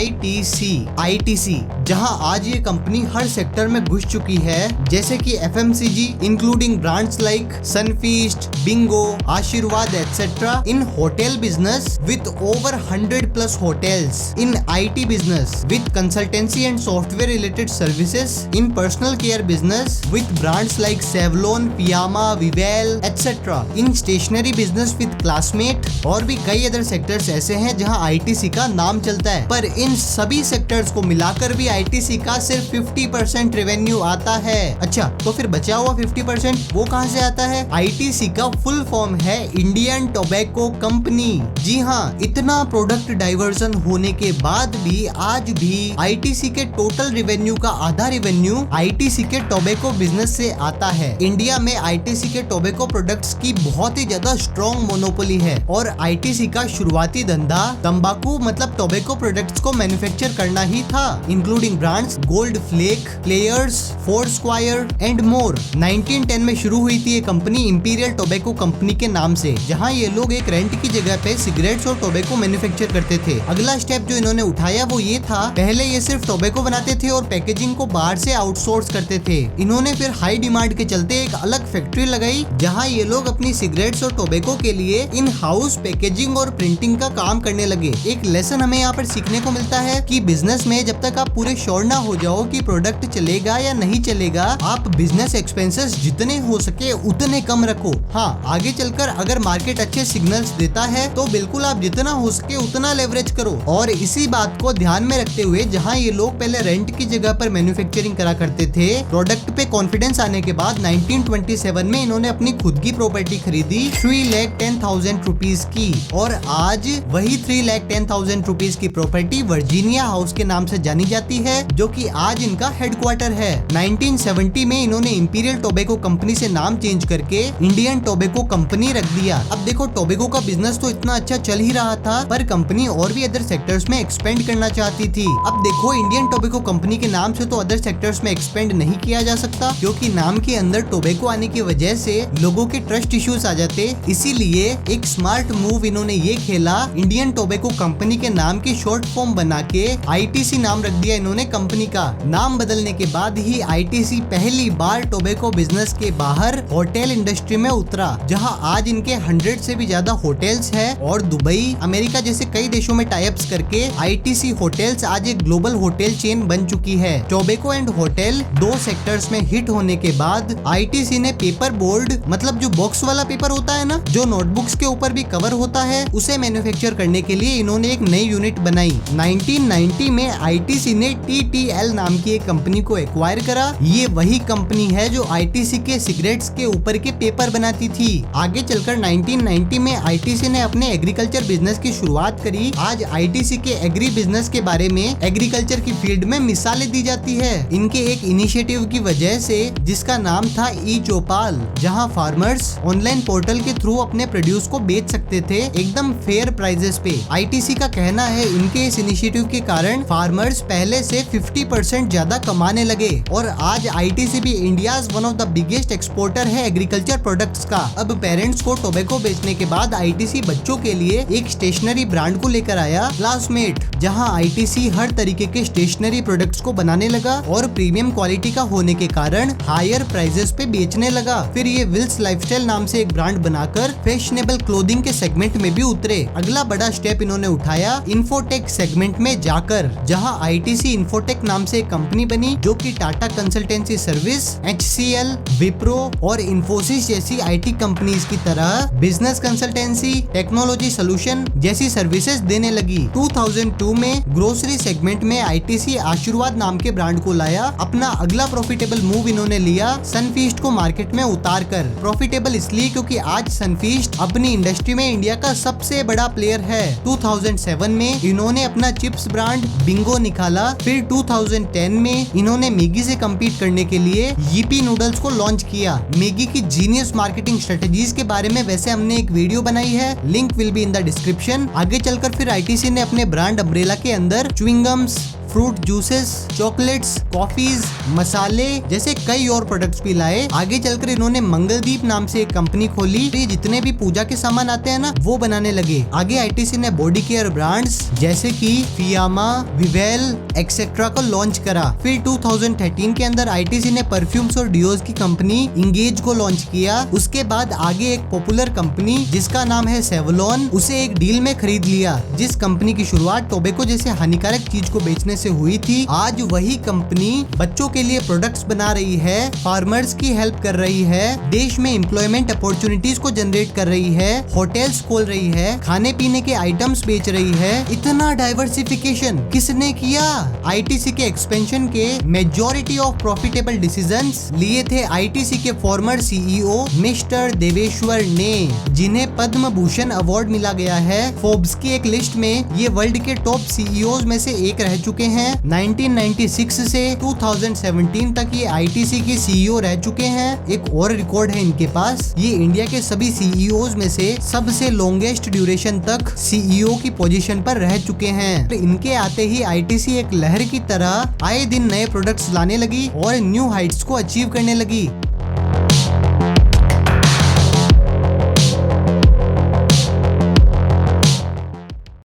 ITC, जहां आज ये कंपनी हर सेक्टर में घुस चुकी है, जैसे कि FMCG including brands like Sunfeast, Bingo, Aashirvaad etcetera, in hotel business with over 100+ hotels, in IT business with consultancy and software related services, in personal care business with brands like Savlon, Piyama, Vivel, etc. in stationery business with Classmate, और भी कई other sectors ऐसे हैं जहां ITC का नाम चलता है। पर इन सभी सेक्टर्स को मिलाकर भी आईटीसी का सिर्फ 50% रेवेन्यू आता है। अच्छा, तो फिर बचा हुआ 50% वो कहां से आता है? आईटीसी का फुल फॉर्म है इंडियन टोबैको कंपनी। जी हाँ, इतना प्रोडक्ट डाइवर्जन होने के बाद भी आज भी आईटीसी के टोटल रेवेन्यू का आधा रेवेन्यू आईटीसी के टोबैको बिजनेस से आता है। इंडिया में आईटीसी के टोबैको प्रोडक्ट्स की बहुत ही ज्यादा स्ट्रॉन्ग मोनोपोली है और आईटीसी का शुरुआती धंधा तंबाकू मतलब टोबैको प्रोडक्ट्स को मैन्युफैक्चर करना ही था, including brands Gold Flake, Players, Four Square and more. 1910 में शुरू हुई थी ये कंपनी इंपीरियल टोबैको कंपनी के नाम से, जहां ये लोग एक रेंट की जगह पे सिगरेट्स और टोबैको मैन्युफैक्चर करते थे। अगला स्टेप जो इन्होंने उठाया वो ये था, पहले ये सिर्फ टोबैको बनाते थे और पैकेजिंग को बाहर से आउटसोर्स करते थे। इन्होंने फिर हाई डिमांड के चलते एक अलग फैक्ट्री लगाई, जहां ये लोग अपनी सिगरेट्स और टोबैको के लिए इन हाउस पैकेजिंग और प्रिंटिंग का काम करने लगे। एक लेसन हमें यहाँ पर सीखने को मिलता है कि बिजनेस में जब तक आप पूरे श्योर ना हो जाओ कि प्रोडक्ट चलेगा या नहीं चलेगा, आप बिजनेस एक्सपेंसेस जितने हो सके उतने कम रखो। हाँ, आगे चलकर अगर मार्केट अच्छे सिग्नल्स देता है तो बिल्कुल आप जितना हो सके उतना लेवरेज करो। और इसी बात को ध्यान में रखते हुए जहाँ ये लोग पहले रेंट की जगह पर मैन्युफैक्चरिंग करा करते थे, प्रोडक्ट पे कॉन्फिडेंस आने के बाद 1927 में इन्होंने अपनी खुद की प्रॉपर्टी खरीदी 3,10,000 रुपीज की, और आज वही 3,10,000 रुपीज की प्रॉपर्टी वर्जीनिया हाउस के नाम से जानी जाती है, जो कि आज इनका हेडक्वार्टर है। 1970 में इन्होंने इंपीरियल टोबैको कंपनी से नाम चेंज करके इंडियन टोबैको कंपनी रख दिया। अब देखो, टोबैको का बिजनेस तो इतना अच्छा चल ही रहा था, पर कंपनी और भी अदर सेक्टर्स में एक्सपेंड करना चाहती थी। अब देखो, इंडियन टोबैको कंपनी के नाम से तो अदर सेक्टर्स में एक्सपेंड नहीं किया जा सकता, क्योंकि नाम के अंदर टोबैको आने की वजह से लोगों के ट्रस्ट इश्यूज आ जाते। इसीलिए एक स्मार्ट मूव इन्होंने ये खेला, इंडियन टोबैको कंपनी के नाम की शॉर्ट फॉर्म बना के आईटीसी नाम रख दिया इन्होंने कंपनी का। नाम बदलने के बाद ही आईटीसी पहली बार टोबैको बिजनेस के बाहर होटल इंडस्ट्री में उतरा, जहां आज इनके 100 से भी ज्यादा होटल्स हैं और दुबई, अमेरिका जैसे कई देशों में टाई अप्स करके आईटीसी होटल्स आज एक ग्लोबल होटल चेन बन चुकी है। टोबैको एंड होटल दो सेक्टर्स में हिट होने के बाद आईटीसी ने पेपर बोर्ड मतलब जो बॉक्स वाला पेपर होता है ना, जो नोटबुक्स के ऊपर भी कवर होता है, उसे मैन्युफैक्चर करने के लिए इन्होंने एक नई यूनिट बनाई। 1990 में आईटीसी ने टीटीएल नाम की एक कंपनी को एक्वायर करा। ये वही कंपनी है जो आईटीसी के सिगरेट्स के ऊपर के पेपर बनाती थी। आगे चलकर 1990 में आईटीसी ने अपने एग्रीकल्चर बिजनेस की शुरुआत करी। आज आईटीसी के एग्री बिजनेस के बारे में एग्रीकल्चर की फील्ड में मिसालें दी जाती है इनके एक इनिशिएटिव की वजह से, जिसका नाम था ई चौपाल, जहां फार्मर्स ऑनलाइन पोर्टल के थ्रू अपने प्रोड्यूस को बेच सकते थे एकदम फेयर प्राइजेस पे। आईटीसी का कहना है इनके इस इनिशिएटिव के कारण फार्मर्स पहले से 50% ज्यादा कमाने लगे, और आज आईटीसी भी India's one of the biggest exporter है एग्रीकल्चर प्रोडक्ट्स का। अब पेरेंट्स को टोबैको बेचने के बाद आईटीसी बच्चों के लिए एक स्टेशनरी ब्रांड को लेकर आया, क्लासमेट, जहां आईटीसी हर तरीके के स्टेशनरी प्रोडक्ट्स को बनाने लगा और प्रीमियम क्वालिटी का होने के कारण हायर प्राइजेस पे बेचने लगा। फिर ये विल्स लाइफस्टाइल नाम से एक ब्रांड बनाकर फैशनेबल क्लोथिंग के सेगमेंट में भी उतरे। अगला बड़ा स्टेप इन्होंने उठाया इन्फोटेक सेगमेंट में जाकर, जहां आईटीसी इन्फोटेक नाम से एक कंपनी बनी, जो कि Tata consultancy service, HCL, Wipro और इन्फोसिस जैसी आईटी कंपनीज की तरह बिजनेस कंसल्टेंसी, टेक्नोलॉजी सोल्यूशन जैसी सर्विसेज देने लगी। 2002 में ग्रोसरी सेगमेंट में आईटीसी आशीर्वाद नाम के ब्रांड को लाया। अपना अगला प्रॉफिटेबल मूव इन्होंने लिया सनफीस्ट को मार्केट में उतार कर। प्रॉफिटेबल इसलिए क्योंकि आज सनफीस्ट अपनी इंडस्ट्री में इंडिया का सबसे बड़ा प्लेयर है। 2007 में इन्होंने अपना चिप्स ब्रांड बिंगो निकाला। फिर 2010 में इन्होंने मैगी से कम्पीट करने के लिए यीपी नूडल्स को लॉन्च किया। मैगी की जीनियस मार्केटिंग स्ट्रेटेजीज के बारे में वैसे हमने एक वीडियो बनाई है, link will be in the description. आगे चलकर फिर आईटीसी ने अपने ब्रांड अम्ब्रेला के अंदर chewing gums, fruit juices, chocolates, coffees, मसाले जैसे कई और प्रोडक्ट्स भी लाए। आगे चलकर इन्होंने मंगलदीप नाम से एक कंपनी खोली। ये जितने भी पूजा के सामान आते हैं ना वो बनाने लगे। आगे आईटीसी ने बॉडी केयर ब्रांड्स जैसे कि फियामा, विवेल एक्सेट्रा को लॉन्च करा। फिर 2013 के अंदर आईटीसी ने परफ्यूम्स और डिओज की कंपनी इंगेज को लॉन्च किया। उसके बाद आगे एक पॉपुलर कंपनी जिसका नाम है सेवलॉन, उसे एक डील में खरीद लिया, जिस कंपनी की शुरुआत टोबैको जैसे हानिकारक चीज को बेचने से हुई थी। आज वही कंपनी बच्चों के लिए प्रोडक्ट्स बना रही है, फार्मर्स की हेल्प कर रही है, देश में एम्प्लॉयमेंट अपॉर्चुनिटीज को जनरेट कर रही है, होटल्स खोल रही है, खाने पीने के आइटम्स बेच रही है। इतना डाइवर्सिफिकेशन किसने किया? आईटीसी के एक्सपेंशन के मेजॉरिटी ऑफ प्रॉफिटेबल डिसीजंस लिए थे आईटीसी के फॉर्मर सीईओ मिस्टर देवेश्वर ने, जिन्हें पद्म भूषण अवार्ड मिला गया है। फोर्ब्स की एक लिस्ट में ये वर्ल्ड के टॉप सीईओज में से एक रह चुके हैं। 1996 से 2017 तक ये आईटीसी के सीईओ रह चुके हैं। एक और रिकॉर्ड है इनके पास, ये इंडिया के सभी सीईओज में से सबसे लॉन्गेस्ट ड्यूरेशन तक सीईओ की पोजीशन पर रह चुके हैं। तो इनके आते ही आईटीसी एक लहर की तरह आए दिन नए प्रोडक्ट्स लाने लगी और न्यू हाइट्स को अचीव करने लगी।